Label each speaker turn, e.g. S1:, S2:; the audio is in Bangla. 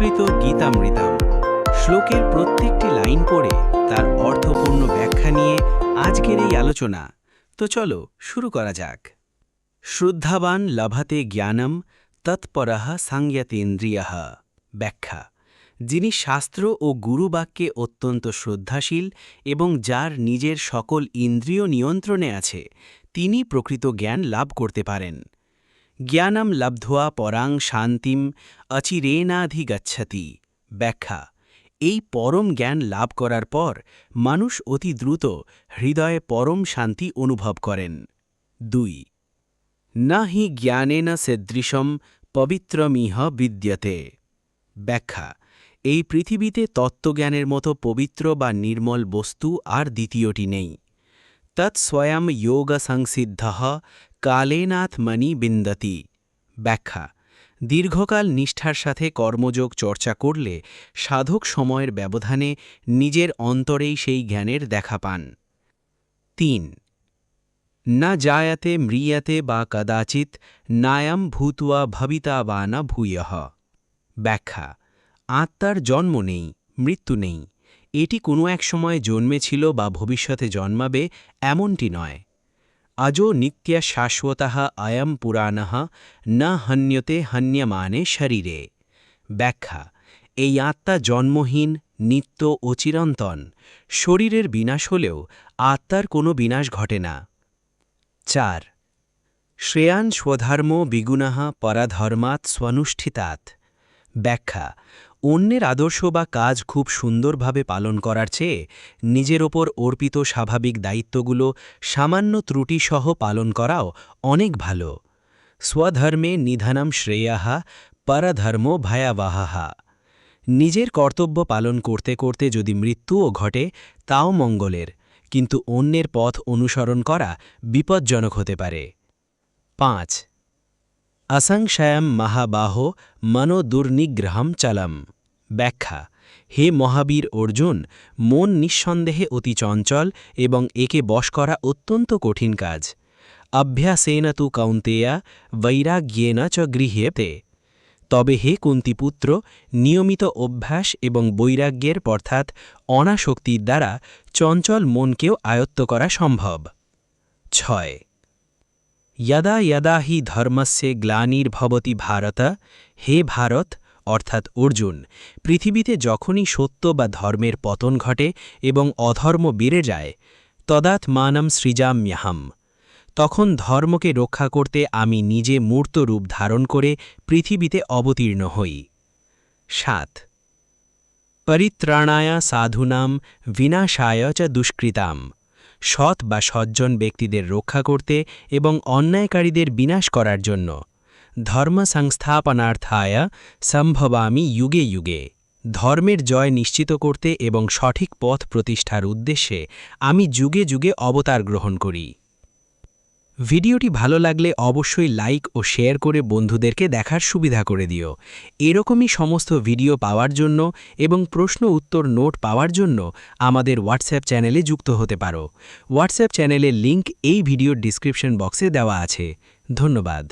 S1: সংস্কৃত গীতামৃতম শ্লোকের প্রত্যেকটি লাইন পড়ে তার অর্থপূর্ণ ব্যাখ্যা নিয়ে আজকের এই আলোচনা। তো চলো শুরু করা যাক। শ্রদ্ধাবান লভতে জ্ঞানম তৎপরঃ সংযতেন্দ্রিয়ঃ। ব্যাখ্যা: যিনি শাস্ত্র ও গুরুবাক্যে অত্যন্ত শ্রদ্ধাশীল এবং যার নিজের সকল ইন্দ্রিয় নিয়ন্ত্রণে আছে, তিনি প্রকৃত জ্ঞান লাভ করতে পারেন। জ্ঞানম লব্ধ্বা পরাং শান্তিম অচিরেনাধিগচ্ছতি। ব্যাখ্যা: এই পরম জ্ঞান লাভ করার পর মানুষ অতি দ্রুত হৃদয়ে পরম শান্তি অনুভব করেন। 2. ন হি জ্ঞানেন সদৃশম পবিত্রমিহ বিদ্যতে। ব্যাখ্যা: এই পৃথিবীতে তত্ত্বজ্ঞানের মতো পবিত্র বা নির্মল বস্তু আর দ্বিতীয়টি নেই। তৎস্বয়ং যোগ সংসিদ্ধঃ কালেনাত্মনি বিন্দতি। ব্যাখ্যা: দীর্ঘকাল নিষ্ঠার সাথে কর্মযোগ চর্চা করলে সাধক সময়ের ব্যবধানে নিজের অন্তরেই সেই জ্ঞানের দেখা পান। 3. না জায়তে ম্রিয়তে বা কদাচিৎ নায়ম ভূত্বা ভবিতা বা না ভূয়ঃ। ব্যাখ্যা: আত্মার জন্ম নেই, মৃত্যু নেই। এটি কোনো এক সময় জন্মেছিল বা ভবিষ্যতে জন্মাবে এমনটি নয়। আজো নিত্য শাশ্বতঃ অয়ম পুরাণঃ ন হন্যতে হন্যমানে শরীরে। ব্যাখ্যা: এই আত্মা জন্মহীন, নিত্য ও চিরন্তন। শরীরের বিনাশ হলেও আত্মার কোনো বিনাশ ঘটে না। 4. শ্রেয়ান স্বধর্ম বিগুণঃ পরধর্মাৎ স্বনুষ্ঠিতাৎ। ব্যাখ্যা: অন্যের আদর্শ বা কাজ খুব সুন্দরভাবে পালন করার চেয়ে নিজের ওপর অর্পিত স্বাভাবিক দায়িত্বগুলো সামান্য ত্রুটিসহ পালন করাও অনেক ভালো। স্বধর্মে নিধনম শ্রেয়ঃ পরধর্ম ভয়াবহঃ। নিজের কর্তব্য পালন করতে করতে যদি মৃত্যুও ঘটে তাও মঙ্গলের, কিন্তু অন্যের পথ অনুসরণ করা বিপজ্জনক হতে পারে। 5. অসংশয়ম মহাবাহো মনোদুর্নিগ্রহম চলম। ব্যাখ্যা: হে মহাবীর অর্জুন, মন নিঃসন্দেহে অতি চঞ্চল এবং একে বশ করা অত্যন্ত কঠিন কাজ। অভ্যাসেন তু কৌন্তেয়া বৈরাগ্যেন চ গৃহ্যতে। তবে হে কুন্তিপুত্র, নিয়মিত অভ্যাস এবং বৈরাগ্যের অর্থাৎ অনাসক্তির দ্বারা চঞ্চল মনকেও আয়ত্ত করা সম্ভব। 6. যদা যদা হি ধর্মস্য গ্লানির্ভবতি ভারত। হে ভারত অর্থাৎ অর্জুন, পৃথিবীতে যখনই সত্য বা ধর্মের পতন ঘটে এবং অধর্ম বেড়ে যায়, তদাত্মানম সৃজাম্যহম। তখন ধর্মকে রক্ষা করতে আমি নিজে মূর্ত রূপ ধারণ করে পৃথিবীতে অবতীর্ণ হই। 7. পরিত্রাণায় সাধূনাম বিনাশায় চ দুষ্কৃতাম। সৎ বা সজ্জন ব্যক্তিদের রক্ষা করতে এবং অন্যায়কারীদের বিনাশ করার জন্য। ধর্ম সংস্থাপনার্থায় সম্ভবামি যুগে যুগে। ধর্মের জয় নিশ্চিত করতে এবং সঠিক পথ প্রতিষ্ঠার উদ্দেশ্যে আমি যুগে যুগে অবতার গ্রহণ করি। ভিডিওটি ভালো লাগলে অবশ্যই লাইক ও শেয়ার করে বন্ধুদেরকে দেখার সুবিধা করে দিও। এরকমই সমস্ত ভিডিও পাওয়ার জন্য এবং প্রশ্ন উত্তর নোট পাওয়ার জন্য আমাদের হোয়াটসঅ্যাপ চ্যানেলে যুক্ত হতে পারো। হোয়াটসঅ্যাপ চ্যানেলের লিংক এই ভিডিওর ডিসক্রিপশন বক্সে দেওয়া আছে। ধন্যবাদ।